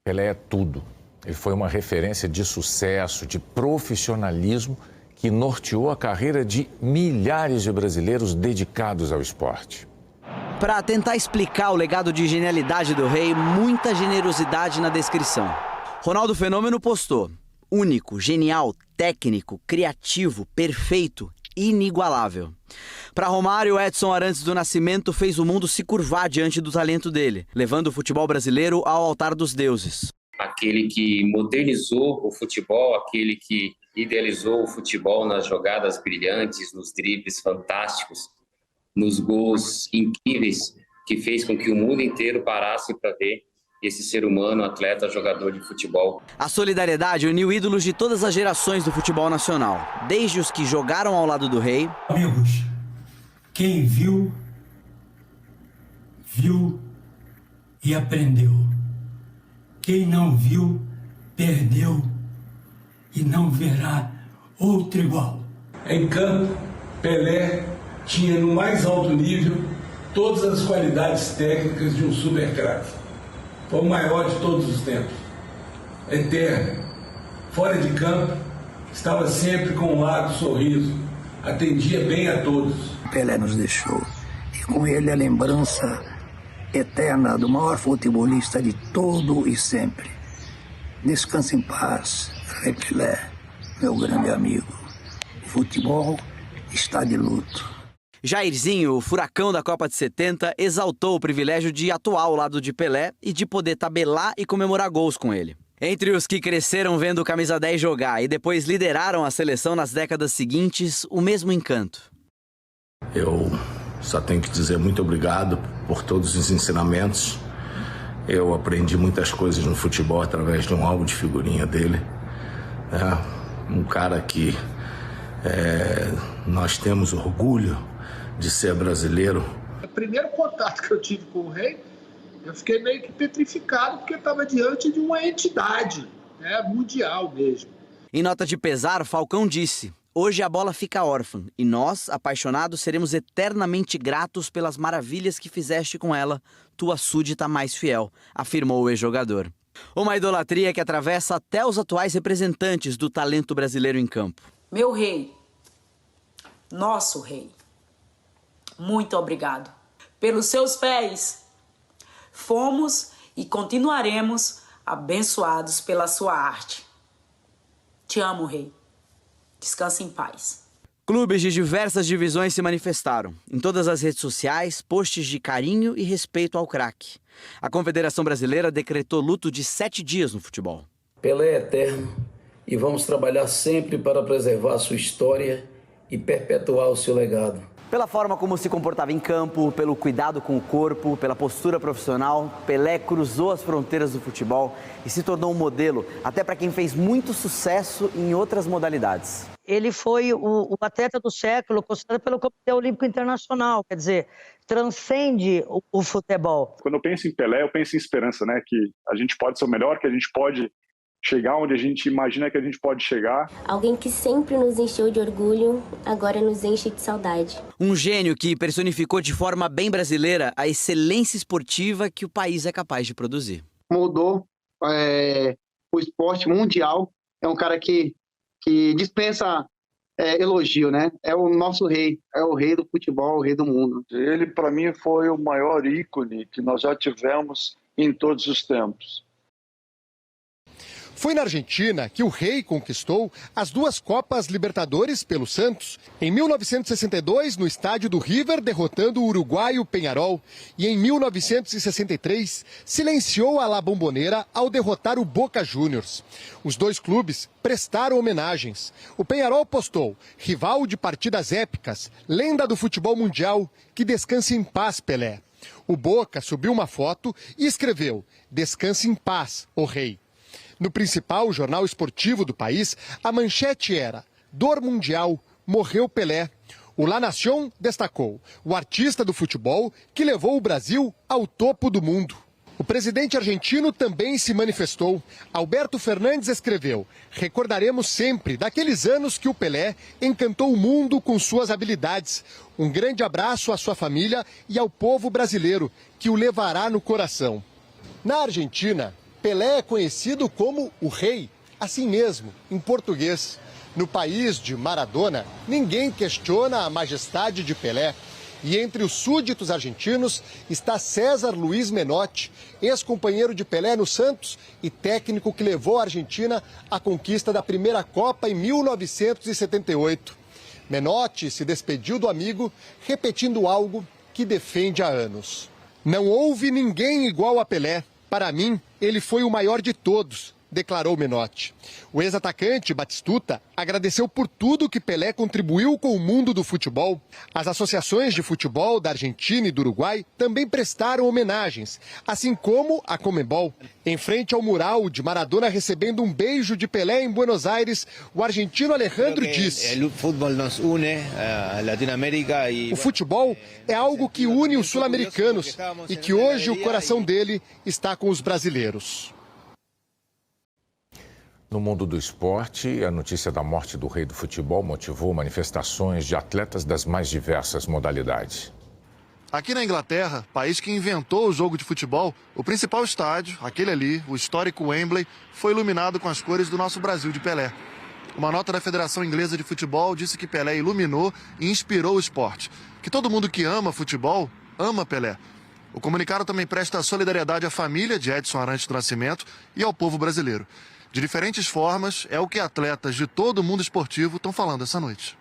Pelé é tudo. Ele foi uma referência de sucesso, de profissionalismo que norteou a carreira de milhares de brasileiros dedicados ao esporte. Para tentar explicar o legado de genialidade do Rei, muita generosidade na descrição. Ronaldo Fenômeno postou: único, genial, técnico, criativo, perfeito, inigualável. Para Romário, Edson Arantes do Nascimento fez o mundo se curvar diante do talento dele, levando o futebol brasileiro ao altar dos deuses. Aquele que modernizou o futebol, aquele que idealizou o futebol nas jogadas brilhantes, nos dribles fantásticos, nos gols incríveis, que fez com que o mundo inteiro parasse para ver esse ser humano, atleta, jogador de futebol. A solidariedade uniu ídolos de todas as gerações do futebol nacional, desde os que jogaram ao lado do Rei. Amigos, quem viu, viu e aprendeu. Quem não viu, perdeu e não verá outro igual. Em campo, Pelé tinha no mais alto nível todas as qualidades técnicas de um super craque. Foi o maior de todos os tempos. Eterno. Fora de campo, estava sempre com um largo sorriso. Atendia bem a todos. Pelé nos deixou. E com ele a lembrança eterna do maior futebolista de todo e sempre. Descanse em paz, Rei Pelé, meu grande amigo. O futebol está de luto. Jairzinho, o furacão da Copa de 70, exaltou o privilégio de atuar ao lado de Pelé e de poder tabelar e comemorar gols com ele. Entre os que cresceram vendo o camisa 10 jogar e depois lideraram a seleção nas décadas seguintes, o mesmo encanto. Eu só tenho que dizer muito obrigado por todos os ensinamentos. Eu aprendi muitas coisas no futebol através de um álbum de figurinha dele. É um cara que nós temos orgulho de ser brasileiro. O primeiro contato que eu tive com o Rei, eu fiquei meio que petrificado, porque estava diante de uma entidade, mundial mesmo. Em nota de pesar, Falcão disse: hoje a bola fica órfã e nós, apaixonados, seremos eternamente gratos pelas maravilhas que fizeste com ela, tua súdita mais fiel, afirmou o ex-jogador. Uma idolatria que atravessa até os atuais representantes do talento brasileiro em campo. Meu rei, nosso rei, muito obrigado. Pelos seus pés, fomos e continuaremos abençoados pela sua arte. Te amo, rei. Descanse em paz. Clubes de diversas divisões se manifestaram. Em todas as redes sociais, posts de carinho e respeito ao craque. A Confederação Brasileira decretou luto de 7 dias no futebol. Pelé é eterno e vamos trabalhar sempre para preservar sua história e perpetuar o seu legado. Pela forma como se comportava em campo, pelo cuidado com o corpo, pela postura profissional, Pelé cruzou as fronteiras do futebol e se tornou um modelo até para quem fez muito sucesso em outras modalidades. Ele foi o atleta do século, considerado pelo Comitê Olímpico Internacional, quer dizer, transcende o futebol. Quando eu penso em Pelé, eu penso em esperança, né? Que a gente pode ser o melhor, que a gente pode chegar onde a gente imagina que a gente pode chegar. Alguém que sempre nos encheu de orgulho, agora nos enche de saudade. Um gênio que personificou de forma bem brasileira a excelência esportiva que o país é capaz de produzir. Mudou o esporte mundial. É um cara que dispensa elogio, né? É o nosso rei, é o rei do futebol, o rei do mundo. Ele, para mim, foi o maior ícone que nós já tivemos em todos os tempos. Foi na Argentina que o Rei conquistou as 2 Copas Libertadores pelo Santos. Em 1962, no estádio do River, derrotando o uruguaio Peñarol. E em 1963, silenciou a La Bombonera ao derrotar o Boca Juniors. Os 2 clubes prestaram homenagens. O Peñarol postou: rival de partidas épicas, lenda do futebol mundial, que descanse em paz, Pelé. O Boca subiu uma foto e escreveu: descanse em paz, o Rei. No principal jornal esportivo do país, a manchete era: dor mundial, morreu Pelé. O La Nación destacou: o artista do futebol que levou o Brasil ao topo do mundo. O presidente argentino também se manifestou. Alberto Fernandes escreveu: recordaremos sempre daqueles anos que o Pelé encantou o mundo com suas habilidades. Um grande abraço à sua família e ao povo brasileiro, que o levará no coração. Na Argentina, Pelé é conhecido como o Rei, assim mesmo, em português. No país de Maradona, ninguém questiona a majestade de Pelé. E entre os súditos argentinos está César Luiz Menotti, ex-companheiro de Pelé no Santos e técnico que levou a Argentina à conquista da primeira Copa em 1978. Menotti se despediu do amigo, repetindo algo que defende há anos. Não houve ninguém igual a Pelé. Para mim, ele foi o maior de todos, declarou Menotti. O ex-atacante, Batistuta, agradeceu por tudo que Pelé contribuiu com o mundo do futebol. As associações de futebol da Argentina e do Uruguai também prestaram homenagens, assim como a Conmebol. Em frente ao mural de Maradona recebendo um beijo de Pelé em Buenos Aires, o argentino Alejandro disse: o futebol é algo que une os sul-americanos e que hoje o coração dele está com os brasileiros. No mundo do esporte, a notícia da morte do rei do futebol motivou manifestações de atletas das mais diversas modalidades. Aqui na Inglaterra, país que inventou o jogo de futebol, o principal estádio, aquele ali, o histórico Wembley, foi iluminado com as cores do nosso Brasil de Pelé. Uma nota da Federação Inglesa de Futebol disse que Pelé iluminou e inspirou o esporte. Que todo mundo que ama futebol, ama Pelé. O comunicado também presta solidariedade à família de Edson Arantes do Nascimento e ao povo brasileiro. De diferentes formas, é o que atletas de todo o mundo esportivo estão falando essa noite.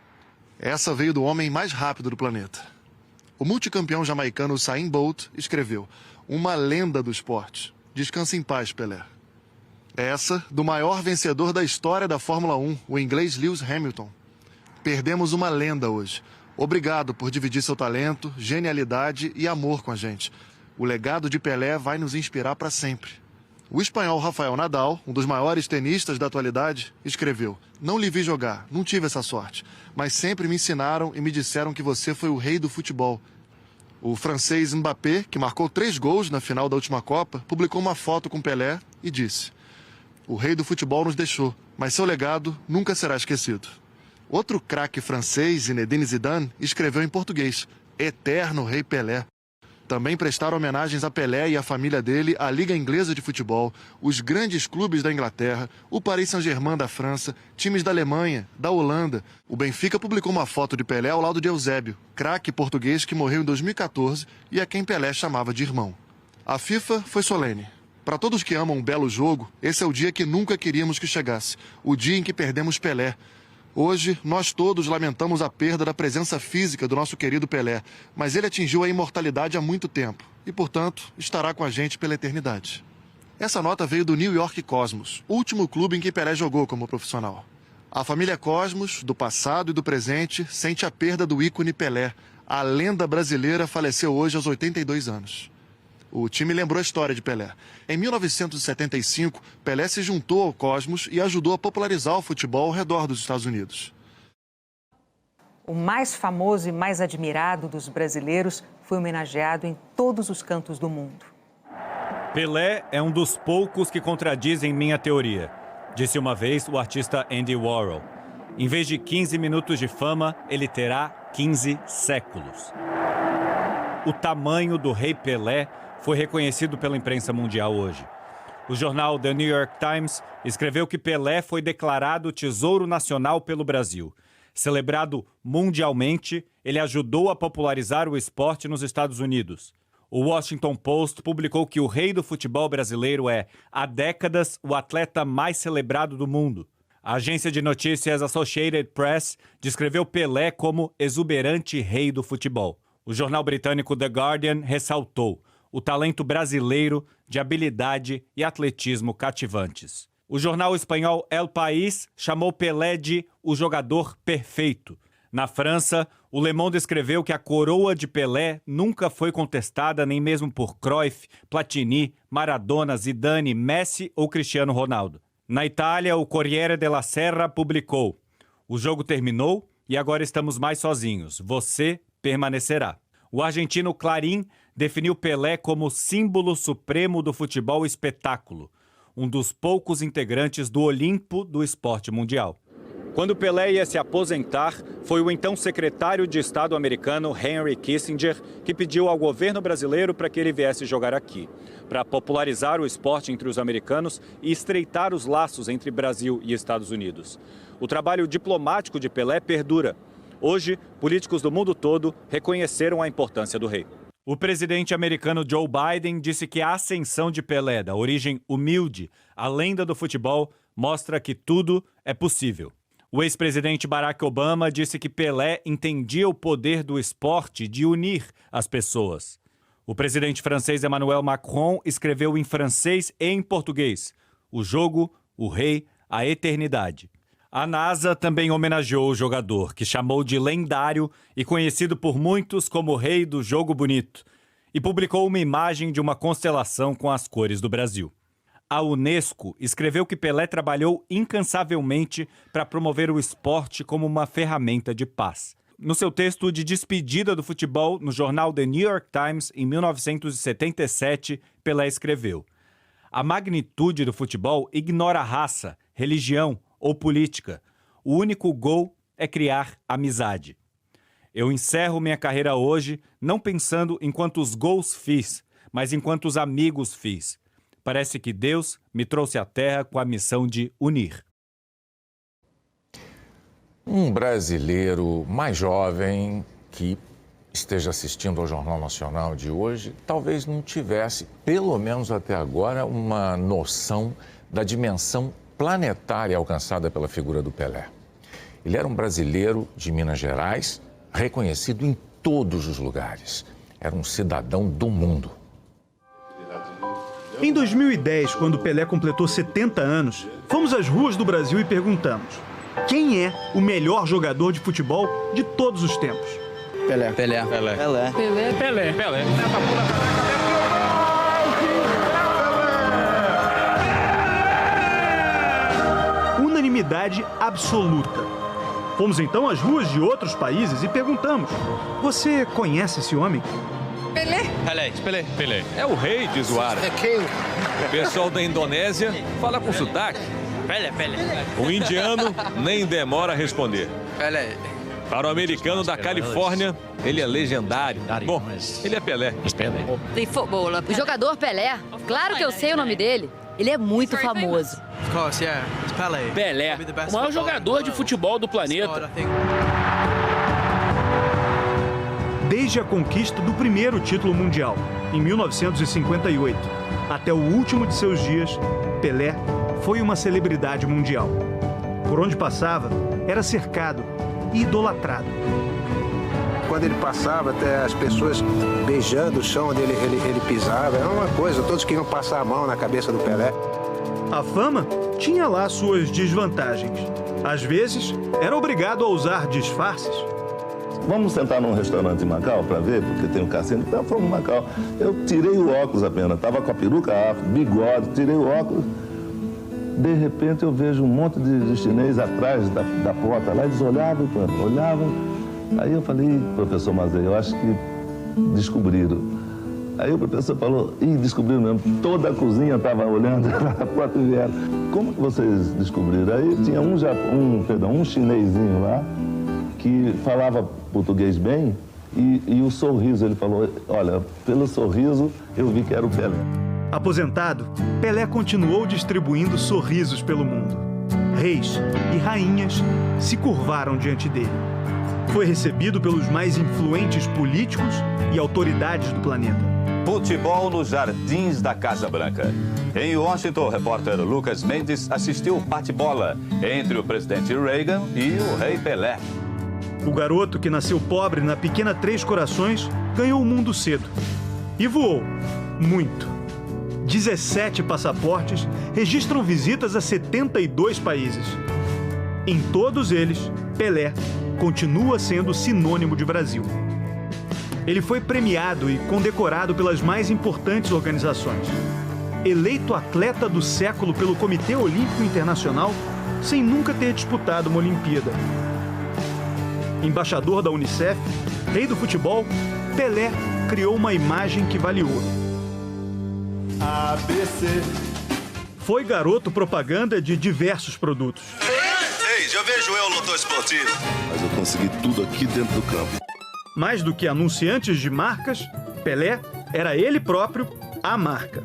Essa veio do homem mais rápido do planeta. O multicampeão jamaicano Usain Bolt escreveu: uma lenda do esporte. Descanse em paz, Pelé. Essa do maior vencedor da história da Fórmula 1, o inglês Lewis Hamilton. Perdemos uma lenda hoje. Obrigado por dividir seu talento, genialidade e amor com a gente. O legado de Pelé vai nos inspirar para sempre. O espanhol Rafael Nadal, um dos maiores tenistas da atualidade, escreveu: não lhe vi jogar, não tive essa sorte, mas sempre me ensinaram e me disseram que você foi o rei do futebol. O francês Mbappé, que marcou 3 gols na final da última Copa, publicou uma foto com Pelé e disse: o rei do futebol nos deixou, mas seu legado nunca será esquecido. Outro craque francês, Zinedine Zidane, escreveu em português: eterno rei Pelé. Também prestaram homenagens a Pelé e à família dele, à Liga Inglesa de Futebol, os grandes clubes da Inglaterra, o Paris Saint-Germain da França, times da Alemanha, da Holanda. O Benfica publicou uma foto de Pelé ao lado de Eusébio, craque português que morreu em 2014 e a quem Pelé chamava de irmão. A FIFA foi solene. Para todos que amam um belo jogo, esse é o dia que nunca queríamos que chegasse, o dia em que perdemos Pelé. Hoje, nós todos lamentamos a perda da presença física do nosso querido Pelé, mas ele atingiu a imortalidade há muito tempo e, portanto, estará com a gente pela eternidade. Essa nota veio do New York Cosmos, último clube em que Pelé jogou como profissional. A família Cosmos, do passado e do presente, sente a perda do ícone Pelé. A lenda brasileira faleceu hoje aos 82 anos. O time lembrou a história de Pelé. Em 1975, Pelé se juntou ao Cosmos e ajudou a popularizar o futebol ao redor dos Estados Unidos. O mais famoso e mais admirado dos brasileiros foi homenageado em todos os cantos do mundo. Pelé é um dos poucos que contradizem minha teoria, disse uma vez o artista Andy Warhol. Em vez de 15 minutos de fama, ele terá 15 séculos. O tamanho do rei Pelé foi reconhecido pela imprensa mundial hoje. O jornal The New York Times escreveu que Pelé foi declarado Tesouro Nacional pelo Brasil. Celebrado mundialmente, ele ajudou a popularizar o esporte nos Estados Unidos. O Washington Post publicou que o rei do futebol brasileiro é, há décadas, o atleta mais celebrado do mundo. A agência de notícias Associated Press descreveu Pelé como exuberante rei do futebol. O jornal britânico The Guardian ressaltou o talento brasileiro de habilidade e atletismo cativantes. O jornal espanhol El País chamou Pelé de o jogador perfeito. Na França, o Le Monde escreveu que a coroa de Pelé nunca foi contestada nem mesmo por Cruyff, Platini, Maradona, Zidane, Messi ou Cristiano Ronaldo. Na Itália, o Corriere della Sera publicou: o jogo terminou e agora estamos mais sozinhos. Você permanecerá. O argentino Clarín definiu Pelé como símbolo supremo do futebol espetáculo, um dos poucos integrantes do Olimpo do esporte mundial. Quando Pelé ia se aposentar, foi o então secretário de Estado americano Henry Kissinger que pediu ao governo brasileiro para que ele viesse jogar aqui, para popularizar o esporte entre os americanos e estreitar os laços entre Brasil e Estados Unidos. O trabalho diplomático de Pelé perdura. Hoje, políticos do mundo todo reconheceram a importância do rei. O presidente americano Joe Biden disse que a ascensão de Pelé, da origem humilde, a lenda do futebol, mostra que tudo é possível. O ex-presidente Barack Obama disse que Pelé entendia o poder do esporte de unir as pessoas. O presidente francês Emmanuel Macron escreveu em francês e em português: o jogo, o rei, a eternidade. A NASA também homenageou o jogador, que chamou de lendário e conhecido por muitos como o rei do jogo bonito, e publicou uma imagem de uma constelação com as cores do Brasil. A Unesco escreveu que Pelé trabalhou incansavelmente para promover o esporte como uma ferramenta de paz. No seu texto de despedida do futebol no jornal The New York Times, em 1977, Pelé escreveu: a magnitude do futebol ignora raça, religião ou política. O único gol é criar amizade. Eu encerro minha carreira hoje não pensando em quantos gols fiz, mas em quantos amigos fiz. Parece que Deus me trouxe à Terra com a missão de unir. Um brasileiro mais jovem que esteja assistindo ao Jornal Nacional de hoje talvez não tivesse, pelo menos até agora, uma noção da dimensão planetária alcançada pela figura do Pelé. Ele era um brasileiro de Minas Gerais, reconhecido em todos os lugares. Era um cidadão do mundo. Em 2010, quando Pelé completou 70 anos, fomos às ruas do Brasil e perguntamos: quem é o melhor jogador de futebol de todos os tempos? Pelé. Pelé. Pelé. Pelé. Pelé. Pelé. Pelé. Unanimidade absoluta. Fomos então às ruas de outros países e perguntamos: você conhece esse homem? Pelé. Pelé. Pelé. É o rei de Zoara. É quem? O pessoal da Indonésia fala com sotaque. Pelé. O indiano nem demora a responder. Pelé. Para o americano da Califórnia, ele é legendário. Bom, ele é Pelé. Tem futebol. O jogador Pelé. Claro que eu sei o nome dele. Ele é muito famoso. Pelé, o maior jogador de futebol do planeta. Desde a conquista do primeiro título mundial, em 1958, até o último de seus dias, Pelé foi uma celebridade mundial. Por onde passava, era cercado e idolatrado. Quando ele passava, até as pessoas beijando o chão onde ele pisava, era uma coisa, todos queriam passar a mão na cabeça do Pelé. A fama tinha lá suas desvantagens. Às vezes, era obrigado a usar disfarces. Vamos sentar num restaurante em Macau para ver, porque tem um cassino. Então, fomos em Macau. Eu tirei o óculos apenas, estava com a peruca afro, bigode, tirei o óculos. De repente, eu vejo um monte de chinês atrás da porta lá, eles olhavam. Aí eu falei: professor Mazei, eu acho que descobriram. Aí o professor falou: descobriram mesmo. Toda a cozinha estava olhando a porta e vieram. Como que vocês descobriram? Aí tinha um chinesinho lá, que falava português bem, e o sorriso, ele falou: olha, pelo sorriso eu vi que era o Pelé. Aposentado, Pelé continuou distribuindo sorrisos pelo mundo. Reis e rainhas se curvaram diante dele. Foi recebido pelos mais influentes políticos e autoridades do planeta. Futebol nos jardins da Casa Branca. Em Washington, o repórter Lucas Mendes assistiu o bate-bola entre o presidente Reagan e o rei Pelé. O garoto que nasceu pobre na pequena Três Corações ganhou o mundo cedo. E voou. Muito. 17 passaportes registram visitas a 72 países. Em todos eles, Pelé continua sendo sinônimo de Brasil. Ele foi premiado e condecorado pelas mais importantes organizações. Eleito atleta do século pelo Comitê Olímpico Internacional, sem nunca ter disputado uma Olimpíada. Embaixador da Unicef, rei do futebol, Pelé criou uma imagem que vale ouro. ABC. Foi garoto propaganda de diversos produtos. Ei, já vejo eu, lotor esportivo. Mas eu consegui tudo aqui dentro do campo. Mais do que anunciantes de marcas, Pelé era ele próprio a marca.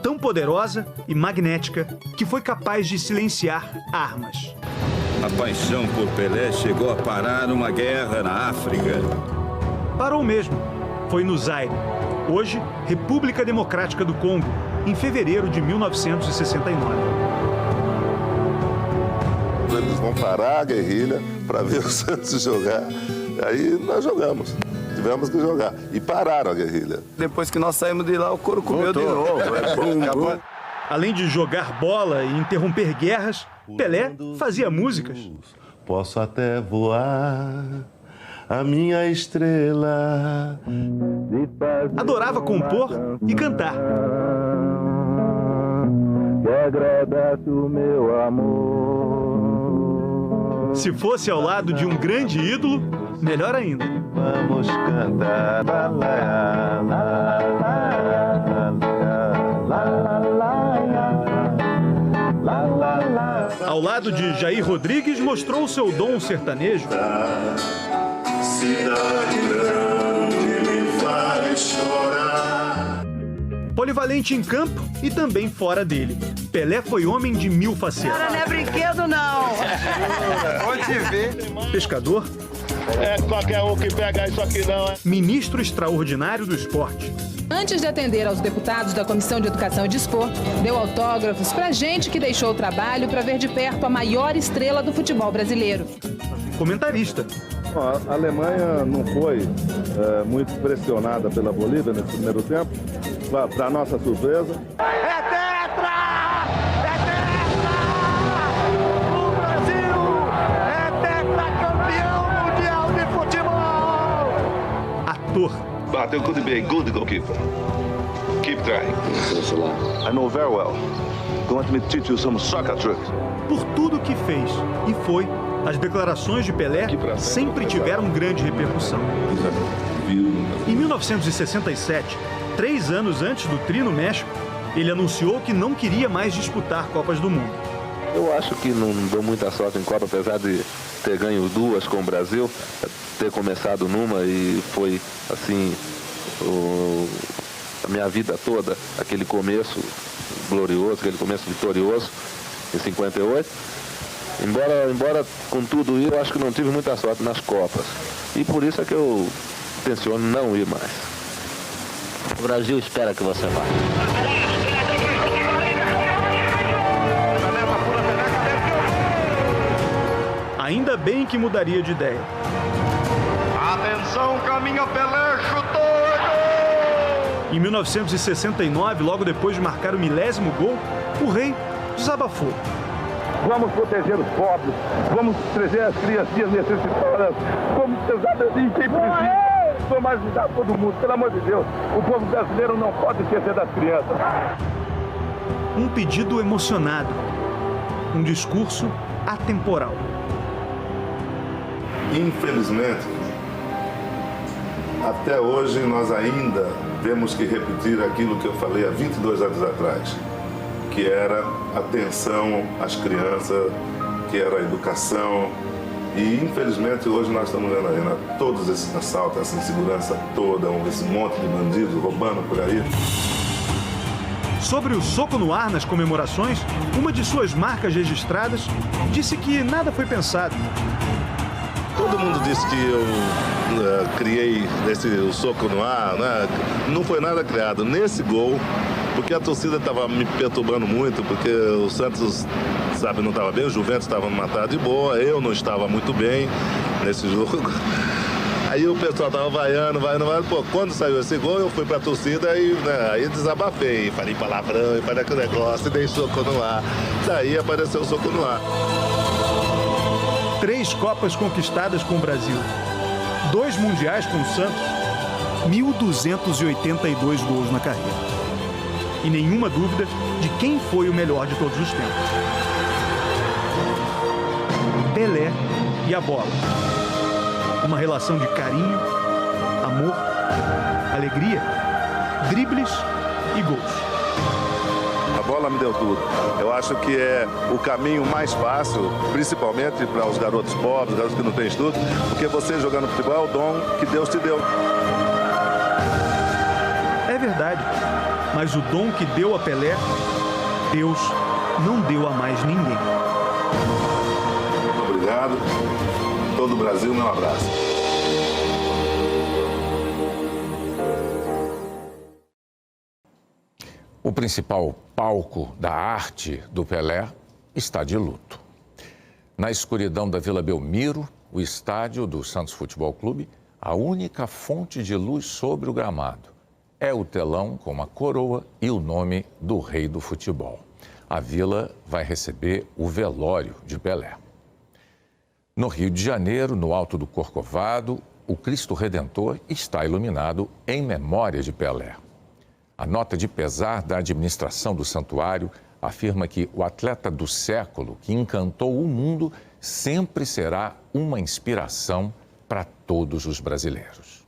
Tão poderosa e magnética que foi capaz de silenciar armas. A paixão por Pelé chegou a parar uma guerra na África. Parou mesmo. Foi no Zaire, hoje República Democrática do Congo, em fevereiro de 1969. Eles vão parar a guerrilha para ver o Santos jogar. Aí nós jogamos. Tivemos que jogar. E pararam a guerrilha. Depois que nós saímos de lá, o couro comeu de novo. Além de jogar bola e interromper guerras, Pelé fazia músicas. Posso até voar, a minha estrela. Adorava compor e cantar. Que agradece o meu amor. Se fosse ao lado de um grande ídolo, melhor ainda. Vamos cantar. Ao lado de Jair Rodrigues, mostrou seu dom sertanejo. Cidade grande me faz chorar. Polivalente em campo e também fora dele. Pelé foi homem de 1000 facetas. Cara, não é brinquedo, não. Pode ver. Pescador. É qualquer um que pega isso aqui não, é? Ministro extraordinário do esporte. Antes de atender aos deputados da Comissão de Educação e Desporto, deu autógrafos pra gente que deixou o trabalho para ver de perto a maior estrela do futebol brasileiro. Comentarista. A Alemanha não foi muito pressionada pela Bolívia nesse primeiro tempo, para nossa surpresa. É tetra! É tetra! O Brasil é tetracampeão mundial de futebol! Ator. But you could be a good goalkeeper. Keep trying. I know very well. Going to teach you some soccer tricks. Por tudo que fez e foi, as declarações de Pelé sempre tiveram grande repercussão. Em 1967, 3 anos antes do Tri no México, ele anunciou que não queria mais disputar Copas do Mundo. Eu acho que não deu muita sorte em Copa, apesar de ter ganho 2 com o Brasil, ter começado numa e foi assim a minha vida toda, aquele começo glorioso, aquele começo vitorioso em 58. Embora com tudo isso, eu acho que não tive muita sorte nas Copas. E por isso é que eu tenciono não ir mais. O Brasil espera que você vá. Ainda bem que mudaria de ideia. Atenção, caminha Pelé, chutou! Em 1969, logo depois de marcar o 1000º gol, o rei desabafou. Vamos proteger os pobres, vamos trazer as criancinhas necessitadas, vamos precisar de quem precisa, vamos ajudar todo mundo, pelo amor de Deus. O povo brasileiro não pode esquecer das crianças. Um pedido emocionado, um discurso atemporal. Infelizmente, até hoje nós ainda temos que repetir aquilo que eu falei há 22 anos atrás, que era atenção às crianças, que era a educação. E, infelizmente, hoje nós estamos vendo aí todos esses assaltos, essa insegurança toda, esse monte de bandidos roubando por aí. Sobre o soco no ar nas comemorações, uma de suas marcas registradas disse que nada foi pensado. Todo mundo disse que eu criei o soco no ar, né? Não foi nada criado. Nesse gol, porque a torcida estava me perturbando muito, porque o Santos, sabe, não estava bem, o Juventus estava numa tarde boa, eu não estava muito bem nesse jogo. Aí o pessoal estava vaiando, pô, quando saiu esse gol, eu fui pra torcida e aí desabafei, falei palavrão, falei aquele negócio, e dei soco no ar. Daí apareceu o soco no ar. 3 Copas conquistadas com o Brasil, 2 Mundiais com o Santos, 1.282 gols na carreira. E nenhuma dúvida de quem foi o melhor de todos os tempos. Pelé e a bola. Uma relação de carinho, amor alegria, dribles e gols. A bola me deu tudo. Eu acho que é o caminho mais fácil, principalmente para os garotos pobres, garotos que não têm estudo, porque você jogando futebol é o dom que Deus te deu. É verdade, mas o dom que deu a Pelé, Deus não deu a mais ninguém. Muito obrigado. Todo o Brasil, meu abraço. O principal palco da arte do Pelé está de luto. Na escuridão da Vila Belmiro, o estádio do Santos Futebol Clube, a única fonte de luz sobre o gramado é o telão com uma coroa e o nome do rei do futebol. A vila vai receber o velório de Pelé. No Rio de Janeiro, no alto do Corcovado, o Cristo Redentor está iluminado em memória de Pelé. A nota de pesar da administração do santuário afirma que o atleta do século que encantou o mundo sempre será uma inspiração para todos os brasileiros.